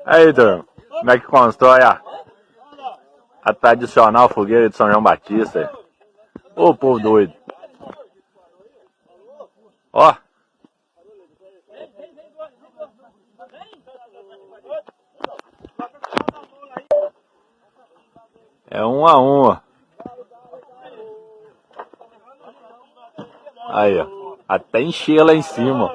Aí, turma, como é que constrói a tradicional fogueira de São João Batista? Ô, povo doido. Ó. É um a um, ó. Aí, ó. Até encher lá em cima.